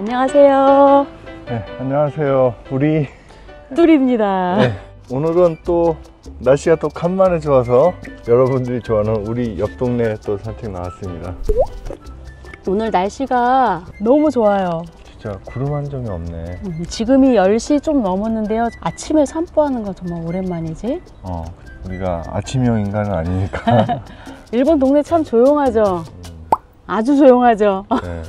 안녕하세요. 네, 안녕하세요. 우리 뚜리입니다. 네, 오늘은 또 날씨가 또 간만에 좋아서 여러분들이 좋아하는 우리 옆 동네에 또 산책 나왔습니다. 오늘 날씨가 너무 좋아요. 진짜 구름 한 점이 없네. 지금이 10시 좀 넘었는데요. 아침에 산보하는 건 정말 오랜만이지? 우리가 아침형 인간은 아니니까. 일본 동네 참 조용하죠? 아주 조용하죠? 네.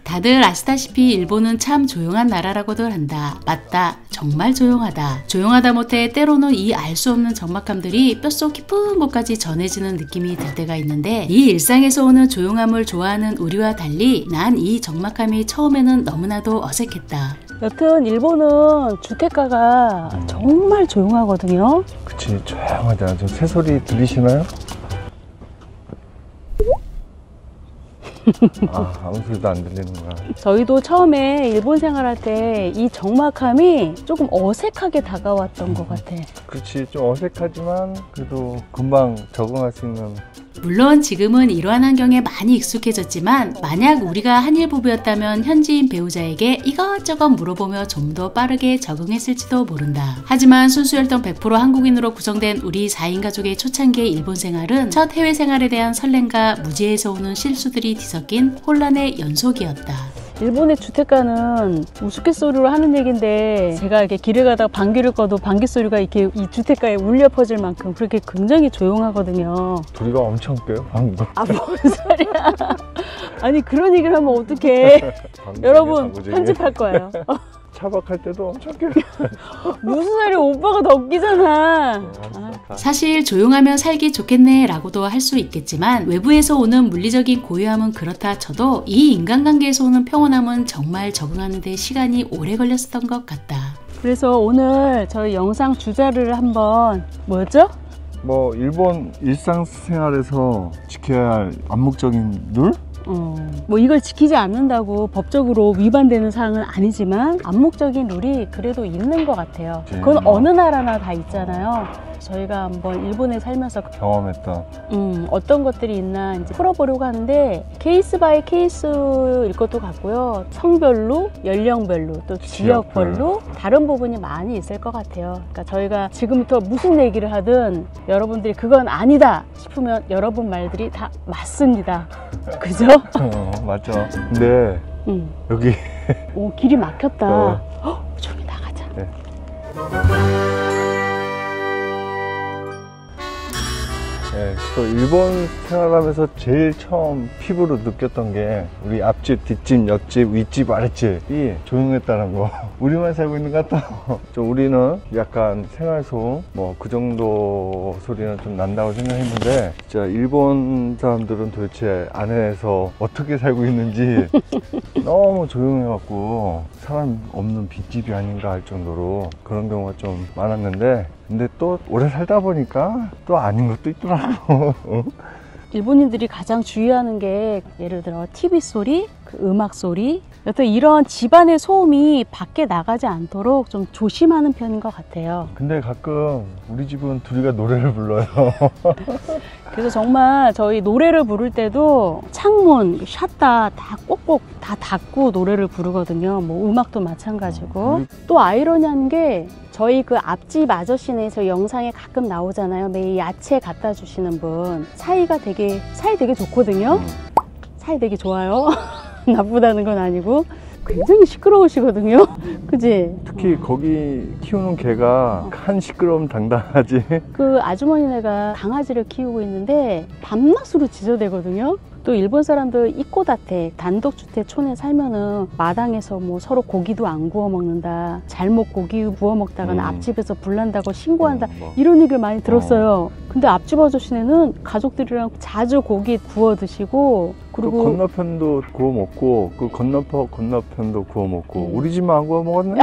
다들 아시다시피 일본은 참 조용한 나라라고들 한다. 맞다. 정말 조용하다. 조용하다 못해 때로는 이 알 수 없는 적막함들이 뼛속 깊은 곳까지 전해지는 느낌이 들 때가 있는데, 이 일상에서 오는 조용함을 좋아하는 우리와 달리 난 이 적막함이 처음에는 너무나도 어색했다. 여튼 일본은 주택가가 정말 조용하거든요. 그치, 조용하다. 저 새소리 들리시나요? 아무 소리도 안 들리는 거야. 저희도 처음에 일본 생활할 때 이 적막함이 조금 어색하게 다가왔던 것 같아. 그렇지, 좀 어색하지만 그래도 금방 적응할 수 있는. 물론 지금은 이러한 환경에 많이 익숙해졌지만, 만약 우리가 한일 부부였다면 현지인 배우자에게 이것저것 물어보며 좀 더 빠르게 적응했을지도 모른다. 하지만 순수혈통 100% 한국인으로 구성된 우리 4인 가족의 초창기의 일본 생활은 첫 해외 생활에 대한 설렘과 무지에서 오는 실수들이 뒤섞인 혼란의 연속이었다. 일본의 주택가는 우스갯소리로 하는 얘기인데, 제가 이렇게 길을 가다가 방귀를 꿔도 방귀 소리가 이렇게 이 주택가에 울려 퍼질 만큼 그렇게 굉장히 조용하거든요. 소리가 엄청 깨요, 방금. 뭔 소리야. 아니, 그런 얘기를 하면 어떡해. 여러분, 편집할 거예요. 차박할 때도 엄청 깨요. 무슨 소리야, 오빠가 더 웃기잖아. 사실 조용하면 살기 좋겠네 라고도 할 수 있겠지만, 외부에서 오는 물리적인 고요함은 그렇다 쳐도 이 인간관계에서 오는 평온함은 정말 적응하는 데 시간이 오래 걸렸었던 것 같다. 그래서 오늘 저희 영상 주제를 한번, 뭐였죠? 일본 일상생활에서 지켜야 할 암묵적인 룰? 이걸 지키지 않는다고 법적으로 위반되는 사항은 아니지만 암묵적인 룰이 그래도 있는 것 같아요. 그건 어느 나라나 다 있잖아요. 저희가 한번 일본에 살면서 경험했던 어떤 것들이 있나 이제 풀어보려고 하는데, 케이스 바이 케이스일 것도 같고요. 성별로, 연령별로, 또 지역별로 다른 부분이 많이 있을 것 같아요. 그러니까 저희가 지금부터 무슨 얘기를 하든 여러분들이 그건 아니다 싶으면 여러분 말들이 다 맞습니다. 그죠? 맞죠. 근데 여기 오, 길이 막혔다. 저기 나가자. 네. 네, 또 일본 생활하면서 제일 처음 피부로 느꼈던 게 우리 앞집, 뒷집, 옆집, 윗집, 아랫집이 조용했다는 거. 우리만 살고 있는 것 같다. 우리는 약간 생활소음 그 정도 소리는 좀 난다고 생각했는데, 진짜 일본 사람들은 도대체 안에서 어떻게 살고 있는지 너무 조용해갖고 사람 없는 빈집이 아닌가 할 정도로 그런 경우가 좀 많았는데, 근데 또 오래 살다 보니까 또 아닌 것도 있더라고. 일본인들이 가장 주의하는 게, 예를 들어 TV 소리, 음악 소리, 여튼 이런 집안의 소음이 밖에 나가지 않도록 좀 조심하는 편인 것 같아요. 근데 가끔 우리 집은 둘이가 노래를 불러요. 그래서 정말 저희 노래를 부를 때도 창문, 샷다 다 꼭꼭 다 닫고 노래를 부르거든요. 음악도 마찬가지고. 또 아이러니한 게, 저희 그 앞집 아저씨네 저 영상에 가끔 나오잖아요. 매일 야채 갖다 주시는 분. 사이 되게 좋거든요. 사이 되게 좋아요. 나쁘다는 건 아니고 굉장히 시끄러우시거든요. 그지? 특히 거기 키우는 개가 한 시끄러움 당당하지. 그 아주머니네가 강아지를 키우고 있는데 밤낮으로 짖어대거든요. 또 일본 사람들 이코다테 단독주택촌에 살면은 마당에서 서로 고기도 안 구워 먹는다, 잘못 고기 구워 먹다가는 앞집에서 불난다고 신고한다, 이런 얘기를 많이 들었어요. 근데 앞집 아저씨네는 가족들이랑 자주 고기 구워 드시고, 그리고 그 건너편도 구워 먹고 그 건너편도 구워 먹고 우리 집만 안 구워 먹었네?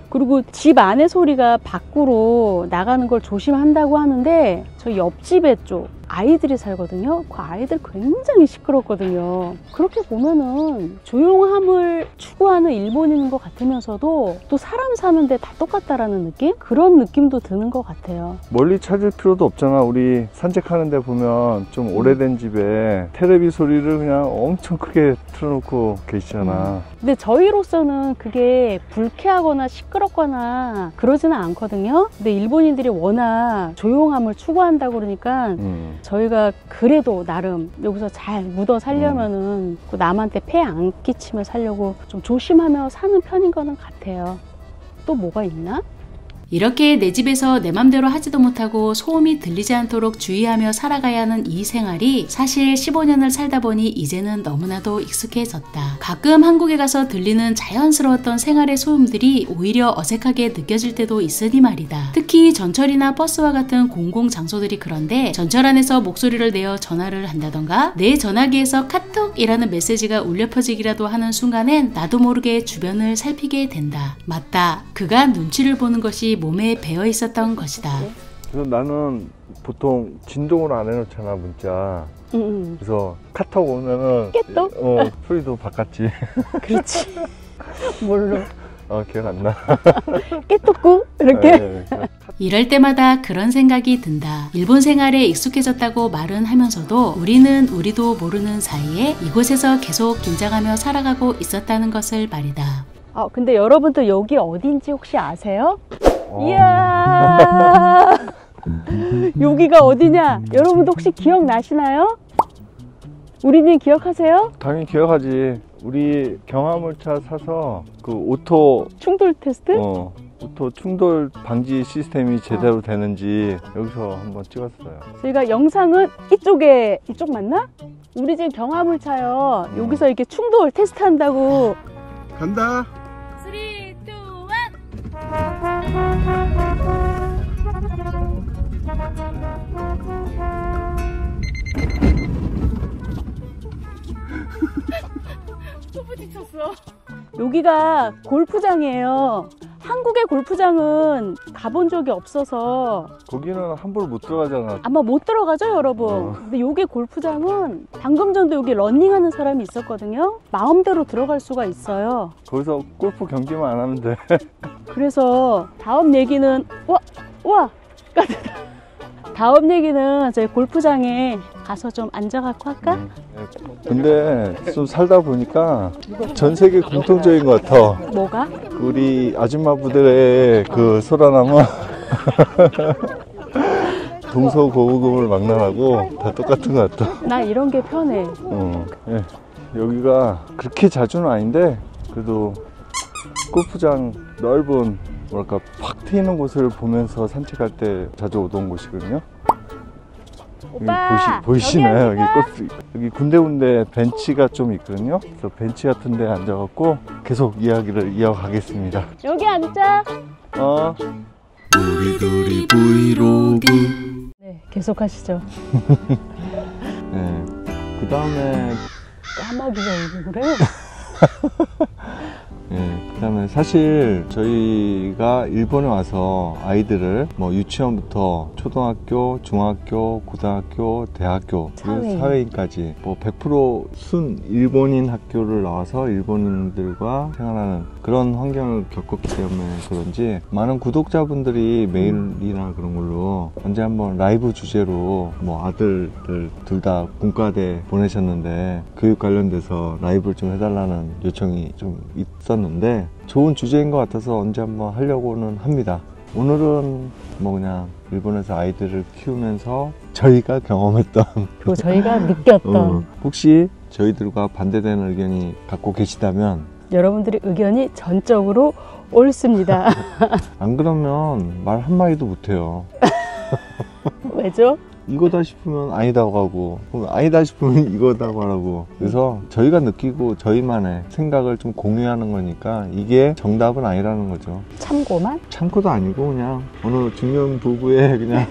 그리고 집 안의 소리가 밖으로 나가는 걸 조심한다고 하는데, 저 옆집에 쪽 아이들이 살거든요. 그 아이들 굉장히 시끄럽거든요. 그렇게 보면은 조용함을 추구하는 일본인인 것 같으면서도 또 사람 사는데 다 똑같다라는 느낌? 그런 느낌도 드는 것 같아요. 멀리 찾을 필요도 없잖아. 우리 산책하는 데 보면 좀 오래된 집에 텔레비 소리를 그냥 엄청 크게 틀어놓고 계시잖아. 근데 저희로서는 그게 불쾌하거나 시끄럽거나 그러지는 않거든요. 근데 일본인들이 워낙 조용함을 추구한다고 그러니까 저희가 그래도 나름 여기서 잘 묻어 살려면은 남한테 폐 안 끼치며 살려고 좀 조심하며 사는 편인 거는 같아요. 또 뭐가 있나? 이렇게 내 집에서 내 맘대로 하지도 못하고 소음이 들리지 않도록 주의하며 살아가야 하는 이 생활이 사실 15년을 살다 보니 이제는 너무나도 익숙해졌다. 가끔 한국에 가서 들리는 자연스러웠던 생활의 소음들이 오히려 어색하게 느껴질 때도 있으니 말이다. 특히 전철이나 버스와 같은 공공장소들이 그런데 전철 안에서 목소리를 내어 전화를 한다던가 내 전화기에서 카톡이라는 메시지가 울려 퍼지기라도 하는 순간엔 나도 모르게 주변을 살피게 된다. 맞다. 그간 눈치를 보는 것이 몸에 배어 있었던 것이다. 그래서 나는 보통 진동을 안 해놓잖아, 문자. 그래서 카톡 오면은 깨똑? 소리도 바꿨지. 그렇지. 뭘로? 기억 안 나. 깨똑구? 이렇게? 네. 이럴 때마다 그런 생각이 든다. 일본 생활에 익숙해졌다고 말은 하면서도 우리는 우리도 모르는 사이에 이곳에서 계속 긴장하며 살아가고 있었다는 것을 말이다. 근데 여러분들 여기 어딘지 혹시 아세요? 이야, 여기가 어디냐? 여러분도 혹시 기억나시나요? 우리는 기억하세요? 당연히 기억하지. 우리 경화물차 사서 그 오토 충돌 테스트? 오토 충돌 방지 시스템이 제대로 되는지 여기서 한번 찍었어요. 저희가 영상은 이쪽 맞나? 우리 집 경화물차요. 여기서 이렇게 충돌 테스트 한다고. 간다. 3, 2, 1. 또 부딪혔어. 여기가 골프장이에요. 한국의 골프장은 가본 적이 없어서 거기는 함부로 못 들어가잖아. 아마 못 들어가죠, 여러분. 근데 여기 골프장은 방금 전도 여기 러닝하는 사람이 있었거든요. 마음대로 들어갈 수가 있어요. 거기서 골프 경기만 안 하면 돼. 그래서 다음 얘기는 다음 얘기는 저희 골프장에 가서 좀 앉아갖고 할까? 근데 좀 살다 보니까 전 세계 공통적인 것 같아. 뭐가? 우리 아줌마부들의 그 소라남은 동서고금을 막론하고 다 똑같은 것 같아. 나 이런 게 편해. 예. 여기가 그렇게 자주는 아닌데 그래도 골프장 넓은 뭐랄까 팍 트이는 곳을 보면서 산책할 때 자주 오던 곳이거든요. 오빠, 보이시나요? 여기 여기 골프 여기 군데군데 벤치가 좀 있거든요. 그래서 벤치 같은 데 앉아갖고 계속 이야기를 이어가겠습니다. 여기 앉자. 우리들이 브이로그. 네, 계속 하시죠. 네. 그 다음에 까마귀가 여기 그래? 네, 그 다음에 사실 저희가 일본에 와서 아이들을 뭐 유치원부터 초등학교, 중학교, 고등학교, 대학교, 그리고 사회인까지 뭐 100% 순 일본인 학교를 나와서 일본인들과 생활하는 그런 환경을 겪었기 때문에 그런지 많은 구독자분들이 메일이나 그런 걸로 언제 한번 라이브 주제로 뭐 아들들 둘 다 문과대 보내셨는데 교육 관련돼서 라이브를 좀 해달라는 요청이 좀 있었는데 좋은 주제인 것 같아서 언제 한번 하려고는 합니다. 오늘은 뭐 그냥 일본에서 아이들을 키우면서 저희가 경험했던 그리고 저희가 느꼈던 혹시 저희들과 반대되는 의견이 갖고 계시다면 여러분들의 의견이 전적으로 옳습니다. 안 그러면 말 한마디도 못해요. 왜죠? 이거다 싶으면 아니다고 하고 아니다 싶으면 이거다고 하라고. 그래서 저희가 느끼고 저희만의 생각을 좀 공유하는 거니까 이게 정답은 아니라는 거죠. 참고만? 참고도 아니고 그냥 어느 중년 부부의 그냥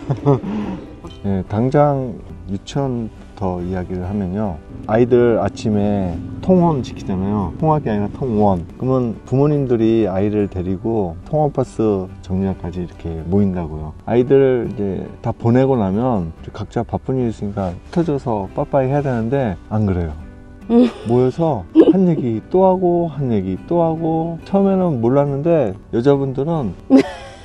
네, 당장 유치원부터 이야기를 하면요, 아이들 아침에 통원 시키잖아요. 통학이 아니라 통원. 그러면 부모님들이 아이를 데리고 통원버스 정류장까지 이렇게 모인다고요. 아이들 이제 다 보내고 나면 각자 바쁜 일이 있으니까 흩어져서 빠빠이 해야 되는데 안 그래요. 모여서 한 얘기 또 하고 한 얘기 또 하고. 처음에는 몰랐는데 여자분들은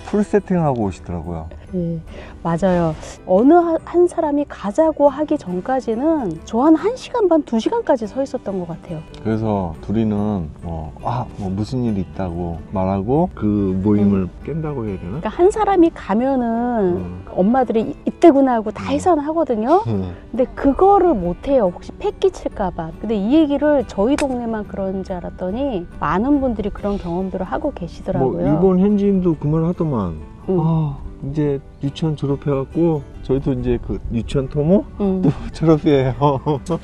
풀 세팅하고 오시더라고요. 예, 맞아요. 어느 한 사람이 가자고 하기 전까지는 저 한 1시간 반, 2시간까지 서 있었던 것 같아요. 그래서 둘이는 뭐 무슨 일이 있다고 말하고 그 모임을 깬다고 해야 되나? 그러니까 한 사람이 가면은 엄마들이 이때구나 하고 다 해산하거든요. 근데 그거를 못해요. 혹시 패 끼칠까봐. 근데 이 얘기를 저희 동네만 그런 줄 알았더니 많은 분들이 그런 경험들을 하고 계시더라고요. 뭐 일본 현지인도 그 말 하더만. 이제 유치원 졸업해갖고 저희도 이제 그 유치원 토모 또 졸업이에요.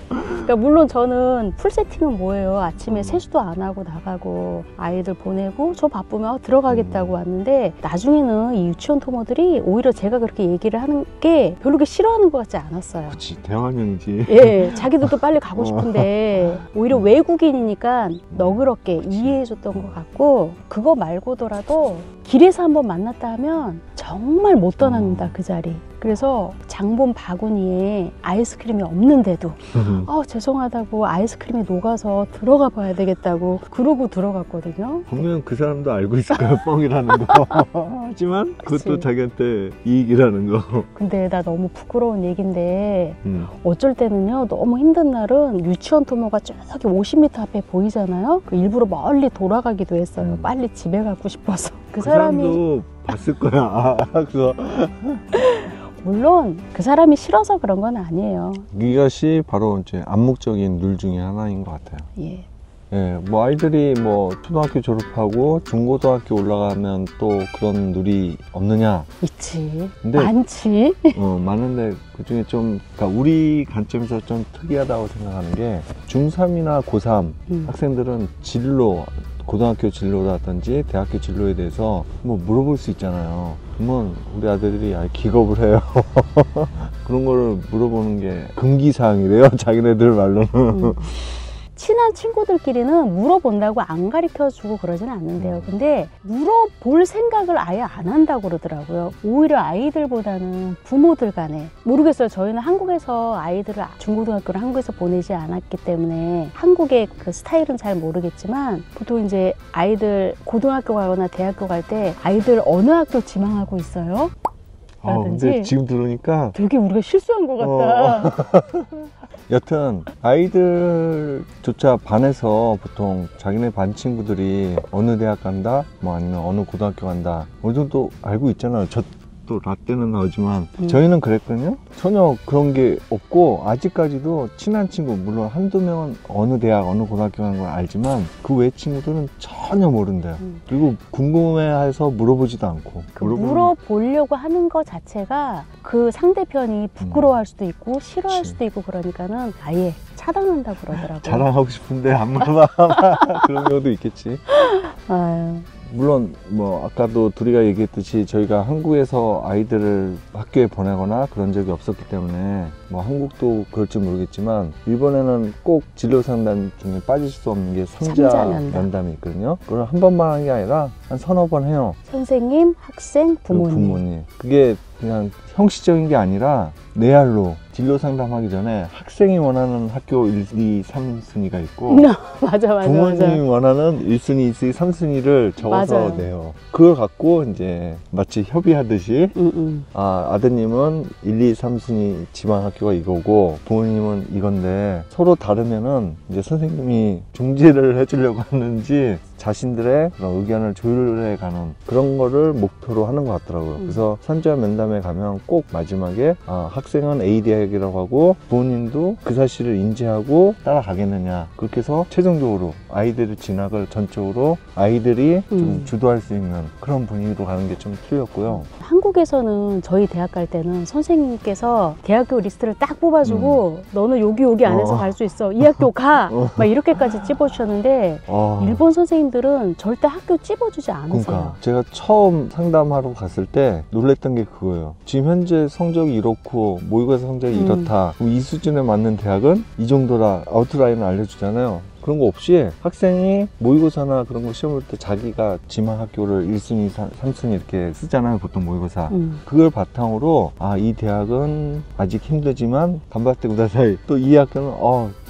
그러니까 물론 저는 풀 세팅은 뭐예요? 아침에 세수도 안 하고 나가고 아이들 보내고 저 바쁘면 들어가겠다고 왔는데 나중에는 이 유치원 토모들이 오히려 제가 그렇게 얘기를 하는 게 별로 그렇게 싫어하는 것 같지 않았어요. 그렇지, 대환영이지. 예, 자기들도 빨리 가고 싶은데 오히려 외국인이니까 너그럽게 이해해줬던 것 같고 그거 말고더라도 길에서 한번 만났다 하면 정말 못 떠납니다, 그 자리. 그래서 장본 바구니에 아이스크림이 없는데도 죄송하다고 아이스크림이 녹아서 들어가 봐야 되겠다고 그러고 들어갔거든요. 보면 그 사람도 알고 있을 거야, 뻥이라는 거. 하지만 그것도 그치. 자기한테 이익이라는 거. 근데 나 너무 부끄러운 얘기인데 어쩔 때는요, 너무 힘든 날은 유치원 토모가 저기 50m 앞에 보이잖아요. 일부러 멀리 돌아가기도 했어요. 빨리 집에 가고 싶어서. 그 사람이 사람도 봤을 거야. 그거. 물론 그 사람이 싫어서 그런 건 아니에요. 이것이 바로 이제 암묵적인 룰 중에 하나인 것 같아요. 예. 예, 뭐 아이들이 뭐 초등학교 졸업하고 중고등학교 올라가면 또 그런 룰이 없느냐? 있지. 근데 많지. 많은데 그 중에 좀, 그러니까 우리 관점에서 좀 특이하다고 생각하는 게 중3이나 고3 학생들은 진로, 고등학교 진로라든지 대학교 진로에 대해서 뭐 물어볼 수 있잖아요. 그러면 우리 아들들이 아예 기겁을 해요. 그런 거를 물어보는 게 금기사항이래요, 자기네들 말로는. 친한 친구들끼리는 물어본다고 안 가르쳐주고 그러진 않는데요. 근데 물어볼 생각을 아예 안 한다고 그러더라고요. 오히려 아이들보다는 부모들 간에. 모르겠어요. 저희는 한국에서 아이들을 중고등학교를 한국에서 보내지 않았기 때문에 한국의 그 스타일은 잘 모르겠지만 보통 이제 아이들 고등학교 가거나 대학교 갈 때 아이들 어느 학교 지망하고 있어요? 근데 지금 들으니까 되게 우리가 실수한 것 같다. 여튼 아이들조차 반에서 보통 자기네 반 친구들이 어느 대학 간다, 뭐 아니면 어느 고등학교 간다, 어느 정도 알고 있잖아요. 또 라떼는 나오지만 저희는 그랬거든요. 전혀 그런 게 없고 아직까지도 친한 친구, 물론 한두 명은 어느 대학 어느 고등학교 가는 걸 알지만 그 외 친구들은 전혀 모른대요. 그리고 궁금해해서 물어보지도 않고. 물어보려고 하는 것 자체가 그 상대편이 부끄러워할 수도 있고 싫어할 그치. 수도 있고 그러니까는 아예 차단한다고 그러더라고요. 자랑하고 싶은데 안 물어봐. 그런 경우도 있겠지. 아유. 물론 뭐 아까도 둘이가 얘기했듯이 저희가 한국에서 아이들을 학교에 보내거나 그런 적이 없었기 때문에 뭐 한국도 그럴지 모르겠지만 일본에는 꼭 진로 상담 중에 빠질 수 없는 게 삼자 면담이 있거든요. 그걸 한 번만 하는 게 아니라 한 서너 번 해요. 선생님, 학생, 부모님. 그게 그냥 형식적인 게 아니라 레알로 진로 상담하기 전에 학생이 원하는 학교 1, 2, 3순위가 있고 맞아. 부모님이 원하는 1순위, 2순위, 3순위를 적어서 맞아요. 내요. 그걸 갖고 이제 마치 협의하듯이 아드님은 1, 2, 3순위 지방 학교가 이거고 부모님은 이건데 서로 다르면은 이제 선생님이 중재를 해주려고 하는지 자신들의 그런 의견을 조율해가는 그런 거를 목표로 하는 것 같더라고요. 그래서 선자 면담에 가면 꼭 마지막에 학생은 A 대학이라고 하고 부모님도 그 사실을 인지하고 따라가겠느냐, 그렇게 해서 최종적으로 아이들의 진학을 전적으로 아이들이 좀 주도할 수 있는 그런 분위기로 가는 게 좀 틀렸고요. 한국에서는 저희 대학 갈 때는 선생님께서 대학교 리스트를 딱 뽑아주고 너는 여기 안에서 갈 수 있어, 이 학교 가, 막 이렇게까지 찝어주셨는데 일본 선생님들은 절대 학교 찝어주지 않으세요. 그러니까 제가 처음 상담하러 갔을 때 놀랬던 게 그거예요. 지금 현재 성적이 이렇고 모의고사 성적이 이렇다, 그럼 이 수준에 맞는 대학은 이 정도라 아웃라인을 알려주잖아요. 그런 거 없이 학생이 모의고사나 그런 거 시험 볼 때 자기가 지망 학교를 1순위, 3순위 이렇게 쓰잖아요, 보통 모의고사. 그걸 바탕으로 이 대학은 아직 힘들지만 간바테 구다사이, 또 이 학교는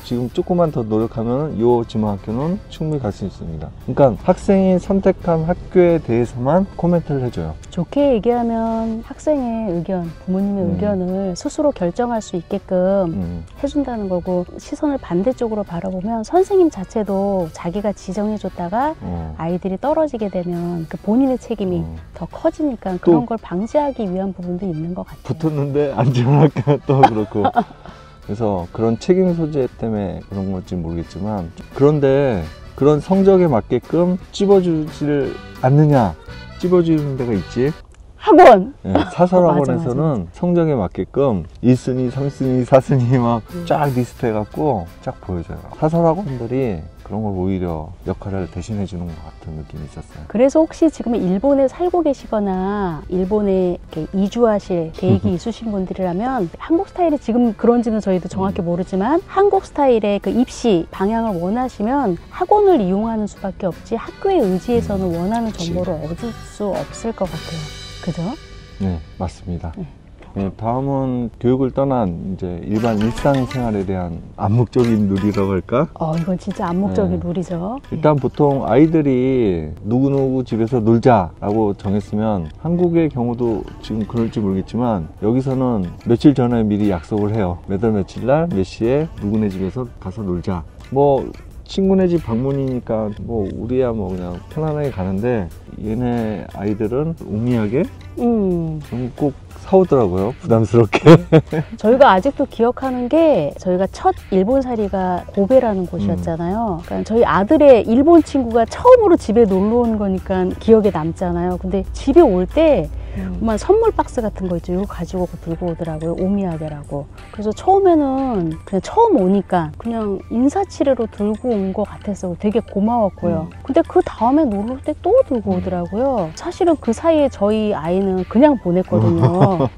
지금 조금만 더 노력하면 요 지망학교는 충분히 갈 수 있습니다. 그러니까 학생이 선택한 학교에 대해서만 코멘트를 해줘요. 좋게 얘기하면 학생의 의견, 부모님의 의견을 스스로 결정할 수 있게끔 해준다는 거고, 시선을 반대쪽으로 바라보면 선생님 자체도 자기가 지정해줬다가 아이들이 떨어지게 되면 그 본인의 책임이 더 커지니까 그런 걸 방지하기 위한 부분도 있는 것 같아요. 붙었는데 안 지원할까 또 그렇고. 그래서 그런 책임 소재 때문에 그런 건지 모르겠지만, 그런데 그런 성적에 맞게끔 찝어주지를 않느냐, 찝어주는 데가 있지. 학원! 네, 사설학원에서는 성적에 맞게끔 1순위, 3순위, 4순위 막 쫙 리스트 해갖고 쫙 보여줘요. 사설학원들이 그런 걸 오히려 역할을 대신해 주는 것 같은 느낌이 있었어요. 그래서 혹시 지금 일본에 살고 계시거나 일본에 이렇게 이주하실 계획이 있으신 분들이라면, 한국 스타일이 지금 그런지는 저희도 정확히 모르지만 한국 스타일의 그 입시 방향을 원하시면 학원을 이용하는 수밖에 없지, 학교에 의지해서는 원하는 정보를 얻을 수 없을 것 같아요. 그죠? 네, 맞습니다. 네, 다음은 교육을 떠난 이제 일반 일상생활에 대한 암묵적인 룰이라고 할까? 이건 진짜 암묵적인 룰이죠. 일단 보통 아이들이 누구누구 집에서 놀자라고 정했으면, 한국의 경우도 지금 그럴지 모르겠지만 여기서는 며칠 전에 미리 약속을 해요. 몇 월 며칠 날 몇 시에 누구네 집에서 가서 놀자. 뭐 친구네 집 방문이니까 뭐 우리야 뭐 그냥 편안하게 가는데, 얘네 아이들은 웅이하게 꼭 사오더라고요, 부담스럽게. 저희가 아직도 기억하는 게, 저희가 첫 일본살이가 고베라는 곳이었잖아요. 그러니까 저희 아들의 일본 친구가 처음으로 집에 놀러 온 거니까 기억에 남잖아요. 근데 집에 올 때 정말 선물 박스 같은 거 있죠. 이거 가지고 들고 오더라고요. 오미야게라고. 그래서 처음에는 그냥 처음 오니까 그냥 인사치레로 들고 온 것 같아서 되게 고마웠고요. 근데 그 다음에 놀러 올 때 또 들고 오더라고요. 사실은 그 사이에 저희 아이는 그냥 보냈거든요.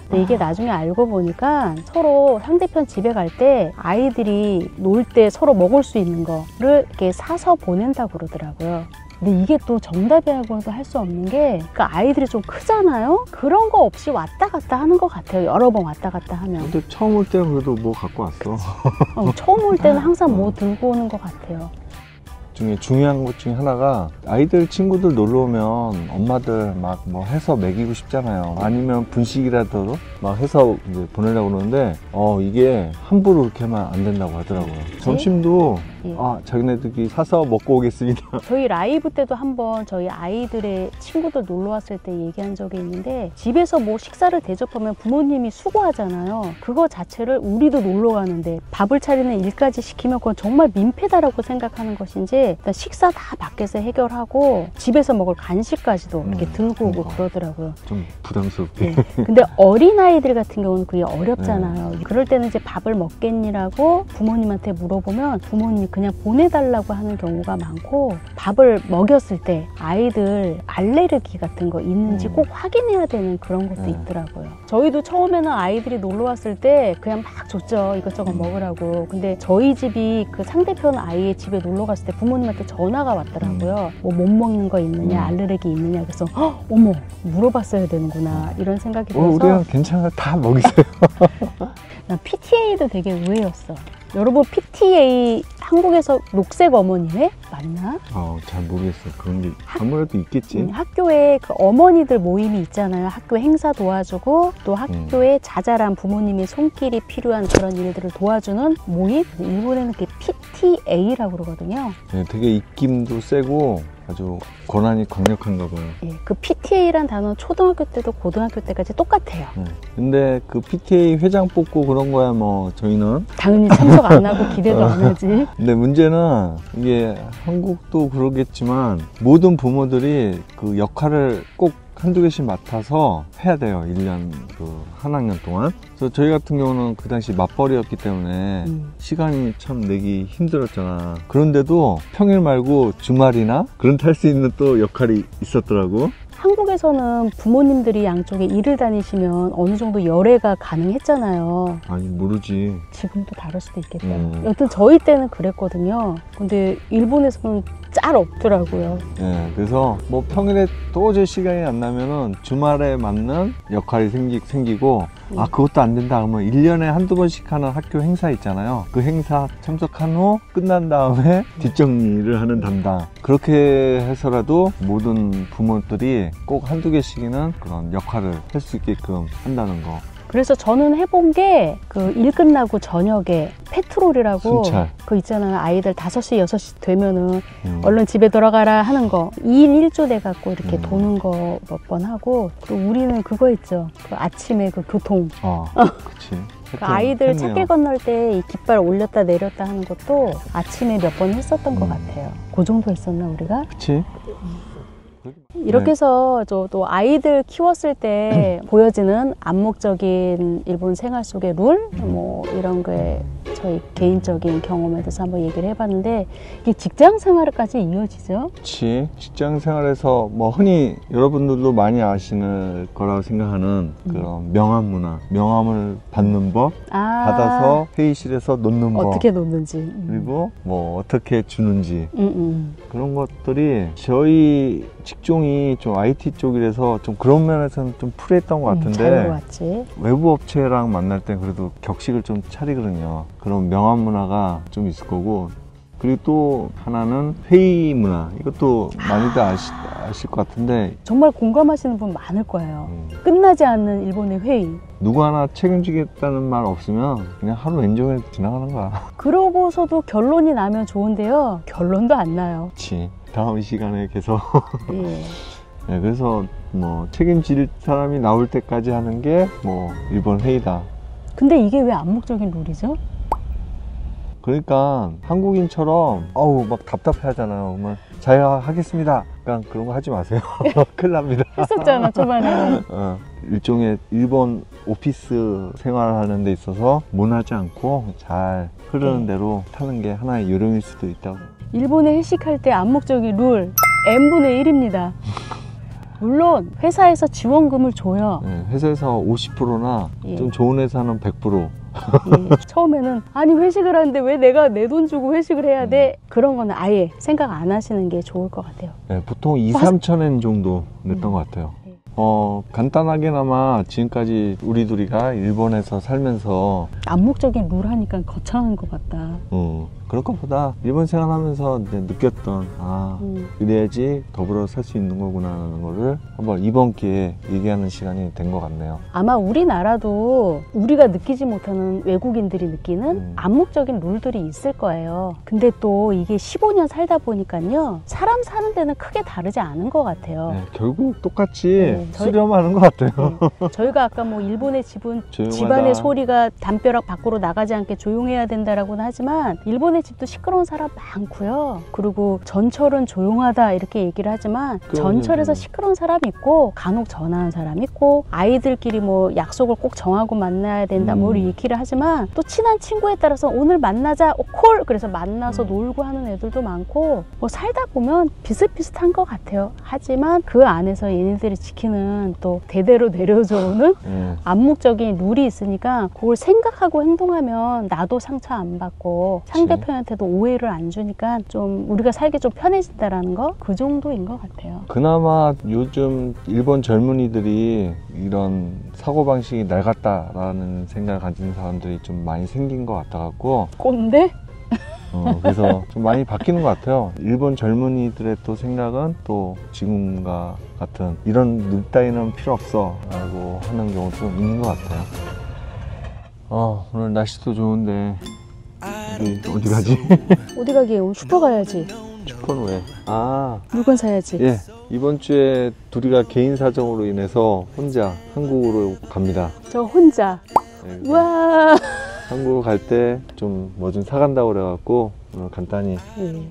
근데 이게 나중에 알고 보니까 서로 상대편 집에 갈 때 아이들이 놀 때 서로 먹을 수 있는 거를 이렇게 사서 보낸다고 그러더라고요. 근데 이게 또 정답이라고도 할 수 없는 게, 그러니까 아이들이 좀 크잖아요? 그런 거 없이 왔다 갔다 하는 것 같아요. 여러 번 왔다 갔다 하면. 근데 처음 올 때는 그래도 뭐 갖고 왔어. 처음 올 때는 항상 뭐 들고 오는 것 같아요. 중에 중요한 것 중에 하나가, 아이들 친구들 놀러 오면 엄마들 막 뭐 해서 먹이고 싶잖아요. 아니면 분식이라도 막 해서 이제 보내려고 그러는데, 이게 함부로 그렇게 하면 안 된다고 하더라고요. 점심도 자기네들이 사서 먹고 오겠습니다. 저희 라이브 때도 한번 저희 아이들의 친구들 놀러 왔을 때 얘기한 적이 있는데, 집에서 뭐 식사를 대접하면 부모님이 수고하잖아요. 그거 자체를 우리도 놀러 가는데 밥을 차리는 일까지 시키면 그건 정말 민폐다라고 생각하는 것인지, 일단 식사 다 밖에서 해결하고 집에서 먹을 간식까지도 이렇게 들고 오고 그러더라고요. 좀 부담스럽게. 네. 근데 어린아이들 같은 경우는 그게 어렵잖아요. 그럴 때는 이제 밥을 먹겠니라고 부모님한테 물어보면 부모님이 그냥 보내달라고 하는 경우가 많고, 밥을 먹였을 때 아이들 알레르기 같은 거 있는지 꼭 확인해야 되는 그런 것도 있더라고요. 저희도 처음에는 아이들이 놀러 왔을 때 그냥 막 줬죠. 이것저것 먹으라고. 근데 저희 집이 그 상대편 아이의 집에 놀러 갔을 때 부모님한테 전화가 왔더라고요. 뭐 못 먹는 거 있느냐, 알레르기 있느냐. 그래서 어머, 물어봤어야 되는구나, 이런 생각이 들어서. 우리가 괜찮아, 다 먹이세요. 난 PTA도 되게 의외였어. 여러분, PTA 한국에서 녹색 어머니회 맞나? 잘 모르겠어요. 그런 게 아무래도 있겠지. 학교에 그 어머니들 모임이 있잖아요. 학교 행사 도와주고, 또 학교에 자잘한 부모님의 손길이 필요한 그런 일들을 도와주는 모임? 일본에는 그게 PTA라고 그러거든요. 네, 되게 입김도 세고 아주 권한이 강력한가 봐요. 예, 그 PTA란 단어는 초등학교 때도 고등학교 때까지 똑같아요. 근데 그 PTA 회장 뽑고 그런 거야 뭐 저희는 당연히 참석 안 하고 기대도 안 하지. 근데 문제는 이게 한국도 그러겠지만 모든 부모들이 그 역할을 꼭 한두 개씩 맡아서 해야 돼요. 1년 한 학년 동안. 그래서 저희 같은 경우는 그 당시 맞벌이였기 때문에 시간이 참 내기 힘들었잖아. 그런데도 평일 말고 주말이나 그런 탈 수 있는 또 역할이 있었더라고. 한국에서는 부모님들이 양쪽에 일을 다니시면 어느 정도 열애가 가능했잖아요. 아니 모르지. 지금도 다를 수도 있겠다. 여튼 저희 때는 그랬거든요. 근데 일본에서는 짤 없더라고요. 예, 그래서 뭐 평일에 도저히 시간이 안 나면은 주말에 맞는 역할이 생기고 아 그것도 안 된다 그러면 1년에 한두 번씩 하는 학교 행사 있잖아요. 그 행사 참석한 후 끝난 다음에 뒷정리를 하는 담당. 그렇게 해서라도 모든 부모들이 꼭 한두 개씩이는 그런 역할을 할 수 있게끔 한다는 거. 그래서 저는 해본 게 그 일 끝나고 저녁에 페트롤이라고 순찰. 그 있잖아요. 아이들 5시, 6시 되면은 얼른 집에 돌아가라 하는 거 2인 1조 돼갖고 이렇게 도는 거 몇 번 하고, 그리고 우리는 그거 있죠. 그 아침에 그 교통. 그치. 그 아이들 찾길 건널 때 이 깃발 올렸다 내렸다 하는 것도 아침에 몇 번 했었던 것 같아요. 그 정도 했었나 우리가? 그치. 이렇게 해서 또 아이들 키웠을 때 보여지는 암묵적인 일본 생활 속의 룰, 뭐 이런 거에 저희 개인적인 경험에 대해서 한번 얘기를 해봤는데, 이게 직장 생활까지 이어지죠? 그치. 직장 생활에서 뭐 흔히 여러분들도 많이 아시는 거라고 생각하는 그런 명함 문화, 명함을 받는 법, 받아서 회의실에서 놓는 법, 어떻게 놓는지, 그리고 뭐 어떻게 주는지, 그런 것들이 저희 직종이 좀 IT 쪽이라서 좀 그런 면에서는 좀 프리했던 것 같은데, 자유로웠지. 외부 업체랑 만날 때 그래도 격식을 좀 차리거든요. 그런 명함 문화가 좀 있을 거고, 그리고 또 하나는 회의 문화. 이것도 많이들 아실 것 같은데 정말 공감하시는 분 많을 거예요. 끝나지 않는 일본의 회의. 누구 하나 책임지겠다는 말 없으면 그냥 하루 왼종일 지나가는 거야. 그러고서도 결론이 나면 좋은데요, 결론도 안 나요. 그치. 다음 시간에 계속 예. 네, 그래서 뭐 책임질 사람이 나올 때까지 하는 게 뭐 일본 회의다. 근데 이게 왜 암묵적인 룰이죠? 그러니까 한국인처럼 어우 막 답답해 하잖아요. 뭐 자기가 하겠습니다. 그러니까 그런 거 하지 마세요. 큰일 납니다. 했었잖아 초반에. 일종의 일본 오피스 생활하는 데 있어서 모나지 않고 잘 흐르는 대로 타는 게 하나의 요령일 수도 있다고. 일본에 회식할 때 암묵적인 룰 n분의 1입니다. 물론 회사에서 지원금을 줘요. 네, 회사에서 50%나 예. 좀 좋은 회사는 100%. 예. 처음에는 아니 회식을 하는데 왜 내가 내 돈 주고 회식을 해야 돼? 그런 거는 아예 생각 안 하시는 게 좋을 것 같아요. 네, 보통 2~3천엔 정도 냈던 것 같아요. 간단하게나마 지금까지 우리 둘이가 일본에서 살면서 암묵적인 룰 하니까 거창한 것 같다. 그럴 것보다 일본 생활하면서 이제 느꼈던 이래야지 더불어 살 수 있는 거구나 하는 거를 한번 이번 기회에 얘기하는 시간이 된 것 같네요. 아마 우리나라도 우리가 느끼지 못하는 외국인들이 느끼는 암묵적인 룰들이 있을 거예요. 근데 또 이게 15년 살다 보니까요, 사람 사는 데는 크게 다르지 않은 것 같아요. 네, 결국 똑같이 수렴하는 것 같아요. 네. 저희가 아까 뭐 일본의 집은 조용하다. 집안의 소리가 담벼락 밖으로 나가지 않게 조용해야 된다라고는 하지만, 일본의 집도 시끄러운 사람 많고요. 그리고 전철은 조용하다 이렇게 얘기를 하지만 전철에서 시끄러운 사람 있고, 간혹 전화하는 사람 있고, 아이들끼리 뭐 약속을 꼭 정하고 만나야 된다 뭐 얘기를 하지만, 또 친한 친구에 따라서 오늘 만나자 콜 그래서 만나서 놀고 하는 애들도 많고, 뭐 살다 보면 비슷비슷한 것 같아요. 하지만 그 안에서 얘네들이 지키는 또 대대로 내려져오는 암묵적인 룰이 있으니까, 그걸 생각하고 행동하면 나도 상처 안 받고 상대편한테도 오해를 안 주니까 좀 우리가 살기 좀 편해진다라는 거, 그 정도인 것 같아요. 그나마 요즘 일본 젊은이들이 이런 사고방식이 낡았다라는 생각을 가진 사람들이 좀 많이 생긴 것 같아갖고 꼰대? 그래서 좀 많이 바뀌는 것 같아요. 일본 젊은이들의 또 생각은 또 지금과 같은 이런 룰 따위는 필요 없어 라고 하는 경우도 좀 있는 것 같아요. 오늘 날씨도 좋은데 우리 어디 가지? 어디 가게? 오늘 슈퍼 가야지. 슈퍼는 왜? 물건 사야지. 예, 이번 주에 둘이가 개인 사정으로 인해서 혼자 한국으로 갑니다. 저 혼자. 네, 와. 한국 갈 때 좀 뭐 좀 사간다고 그래갖고 오늘 간단히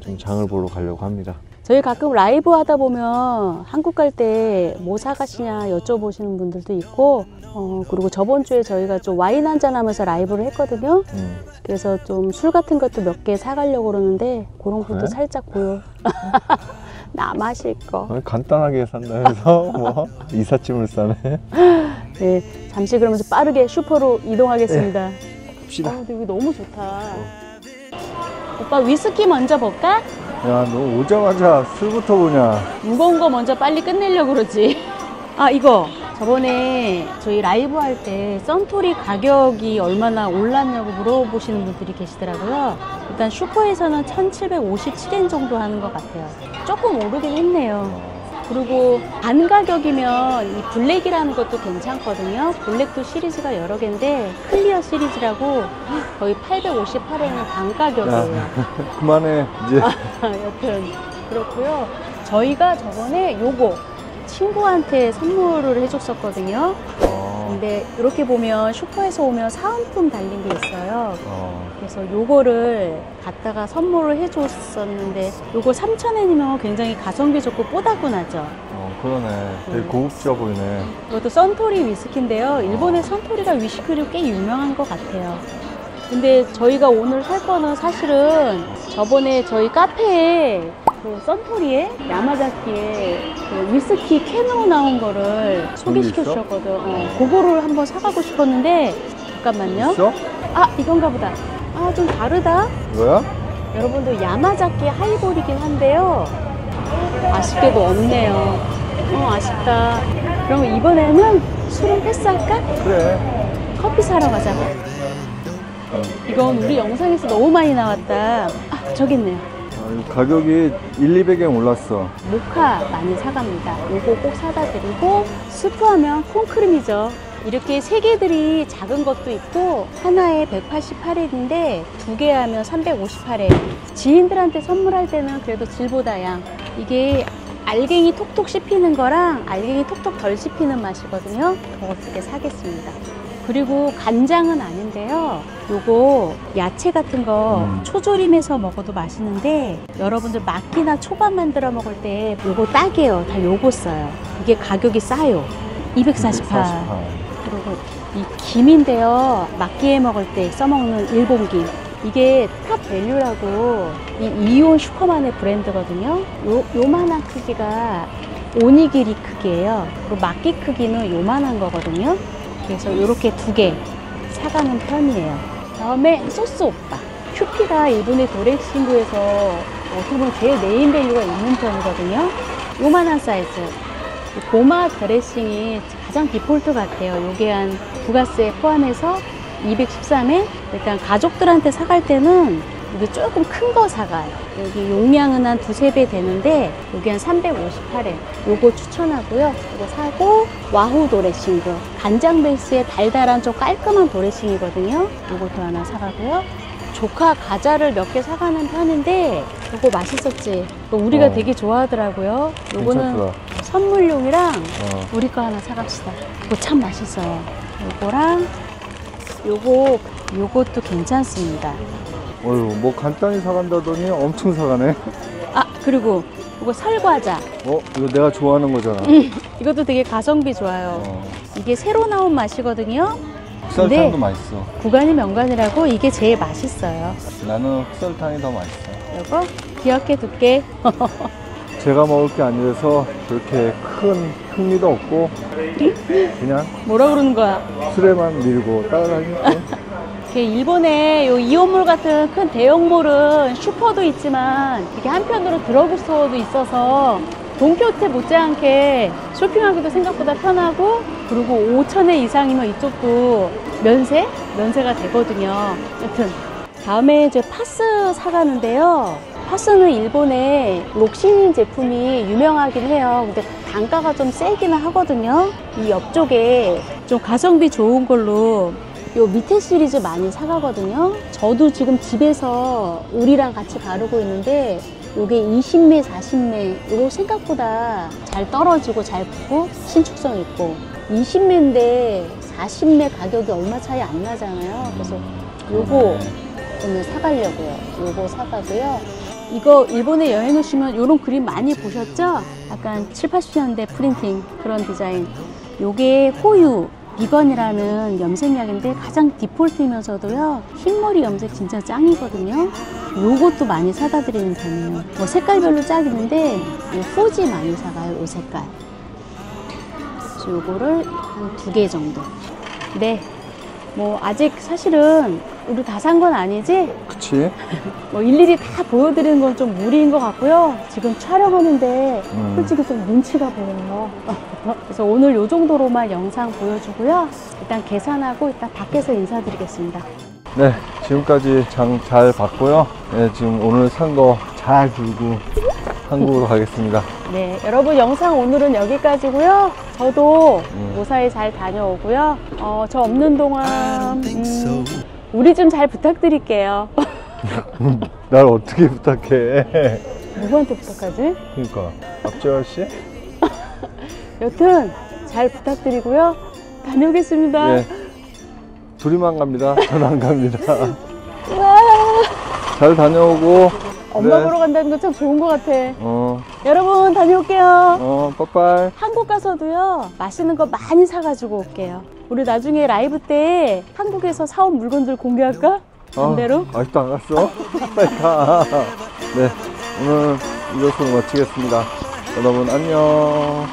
좀 장을 보러 가려고 합니다. 저희 가끔 라이브 하다 보면 한국 갈 때 뭐 사가시냐 여쭤보시는 분들도 있고, 그리고 저번 주에 저희가 좀 와인 한잔 하면서 라이브를 했거든요. 그래서 좀 술 같은 것도 몇 개 사가려고 그러는데, 그런 것도 그래? 살짝 보여. 나 마실 거. 간단하게 산다면서 뭐 이삿짐을 싸네. 네, 잠시 그러면서 빠르게 슈퍼로 이동하겠습니다. 갑시다. 근데 여기 너무 좋다. 오빠 위스키 먼저 볼까? 야, 너 오자마자 술부터 보냐? 무거운 거 먼저 빨리 끝내려고 그러지. 아, 이거 저번에 저희 라이브 할 때 썬토리 가격이 얼마나 올랐냐고 물어보시는 분들이 계시더라고요. 일단 슈퍼에서는 1757엔 정도 하는 것 같아요. 조금 오르긴 했네요. 그리고 반 가격이면 이 블랙이라는 것도 괜찮거든요. 블랙도 시리즈가 여러 개인데 클리어 시리즈라고 거의 858엔은 반 가격이에요. 그만해 이제. 여튼 그렇고요. 저희가 저번에 요거 친구한테 선물을 해줬었거든요. 근데 이렇게 보면 슈퍼에서 오면 사은품 달린 게 있어요. 그래서 요거를 갖다가 선물을 해줬었는데 요거 3,000엔이면 굉장히 가성비 좋고 뽀다구나죠. 그러네. 되게 고급져 보이네. 이것도 썬토리 위스키인데요. 일본의 썬토리가 위스키로 꽤 유명한 것 같아요. 근데 저희가 오늘 살 거는 사실은 저번에 저희 카페에 그 썬토리에 야마자키에 그 위스키 캔으로 나온 거를 소개시켜 주셨거든. 그거를 한번 사가고 싶었는데 잠깐만요. 있어? 아, 이건가 보다. 아, 좀 다르다. 뭐야? 여러분들 야마자키 하이볼이긴 한데요. 아쉽게도 없네요. 아쉽다. 그럼 이번에는 술은 패스할까? 그래. 커피 사러 가자. 이건 우리 영상에서 너무 많이 나왔다. 아, 저기 있네요. 가격이 200엔 올랐어. 모카 많이 사갑니다. 요거 꼭 사다 드리고, 스프하면 콩크림이죠. 이렇게 세 개들이 작은 것도 있고, 하나에 188엔인데 두 개 하면 358엔. 지인들한테 선물할 때는 그래도 질보다 양. 이게 알갱이 톡톡 씹히는 거랑 알갱이 톡톡 덜 씹히는 맛이거든요. 그거 두 개 사겠습니다. 그리고 간장은 아닌데요. 요거 야채 같은 거 초조림해서 먹어도 맛있는데 여러분들 막기나 초밥 만들어 먹을 때 요거 딱이에요. 다 요거 써요. 이게 가격이 싸요. 248. 그리고 이 김인데요. 막기에 먹을 때 써먹는 일본 김. 이게 탑밸류라고 이 이온 슈퍼만의 브랜드거든요. 요만한 크기가 오니기리 크기예요. 그리고 막기 크기는 요만한 거거든요. 그래서 이렇게 두 개 사가는 편이에요. 다음에 소스 오빠. 큐피가 일본의 도레싱구에서 어떻게 보면 제일 네임밸류가 있는 편이거든요. 요만한 사이즈. 고마 드레싱이 가장 디폴트 같아요. 요게 한 부가세 포함해서 213엔. 일단 가족들한테 사갈 때는 이게 조금 큰 거 사가요. 여기 용량은 한 두세 배 되는데 여기 한 358엔. 요거 추천하고요. 이거 사고 와후 도레싱도 간장 베이스의 달달한 좀 깔끔한 도레싱이거든요. 요것도 하나 사가고요. 조카 과자를 몇 개 사가는 편인데 요거 맛있었지. 이거 우리가 되게 좋아하더라고요. 요거는 괜찮더라. 선물용이랑 우리 거 하나 사갑시다. 이거 참 맛있어요. 요거랑 요것도 괜찮습니다. 어휴, 뭐 간단히 사간다더니 엄청 사가네. 아, 그리고 이거 설과자. 이거 내가 좋아하는 거잖아. 이것도 되게 가성비 좋아요. 이게 새로 나온 맛이거든요. 흑설탕도 맛있어. 구간이 명간이라고 이게 제일 맛있어요. 나는 흑설탕이 더 맛있어. 이거 기억해 둘게. 제가 먹을 게 아니라서 그렇게 큰 흥미도 없고 그냥 뭐라 그러는 거야? 술에만 밀고 따라다닐게. 일본에 요 이온몰 같은 큰 대형몰은 슈퍼도 있지만 이게 한편으로 드러그스토어도 있어서 돈키호테 못지않게 쇼핑하기도 생각보다 편하고, 그리고 5,000엔 이상이면 이쪽도 면세가 되거든요. 여튼 다음에 이제 파스 사가는데요. 파스는 일본에 록시닌 제품이 유명하긴 해요. 근데 단가가 좀 세기는 하거든요. 이 옆쪽에 좀 가성비 좋은 걸로 요 밑에 시리즈 많이 사가거든요. 저도 지금 집에서 우리랑 같이 바르고 있는데 요게 20매, 40매 요거 생각보다 잘 떨어지고 잘 붙고 신축성 있고, 20매인데 40매 가격이 얼마 차이 안 나잖아요. 그래서 요거 오늘 사가려고요. 요거 사가고요. 이거 일본에 여행 오시면 요런 그림 많이 보셨죠? 약간 7, 80년대 프린팅 그런 디자인. 요게 호유 비건이라는 염색약인데 가장 디폴트이면서도요, 흰머리 염색 진짜 짱이거든요. 요것도 많이 사다 드리는 편이에요. 뭐 색깔별로 짝이는데 후지 많이 사가요. 요 색깔. 그래서 요거를 한 2개 정도. 네, 뭐 아직 사실은 우리 다 산 건 아니지? 그치? 뭐 일일이 다 보여드리는 건 좀 무리인 것 같고요. 지금 촬영하는데 솔직히 좀 눈치가 보여요. 그래서 오늘 요 정도로만 영상 보여주고요. 일단 계산하고 일단 밖에서 인사드리겠습니다. 네, 지금까지 장 잘 봤고요. 네, 지금 오늘 산 거 잘 들고 한국으로 가겠습니다. 네, 여러분 영상 오늘은 여기까지고요. 저도 무사히 잘 다녀오고요. 저 없는 동안 우리 좀 잘 부탁드릴게요. 날 어떻게 부탁해? 누구한테 부탁하지? 그러니까 앞재열 씨? 여튼 잘 부탁드리고요. 다녀오겠습니다. 예. 둘이만 갑니다. 전 안 갑니다. 잘 다녀오고. 엄마 네. 보러 간다는 건 참 좋은 것 같아. 여러분 다녀올게요. 빠빠이. 한국 가서도요 맛있는 거 많이 사가지고 올게요. 우리 나중에 라이브 때 한국에서 사온 물건들 공개할까? 반대로? 아직도 안 갔어? 빨리 가. 네, 오늘 이것으로 마치겠습니다. 여러분 안녕.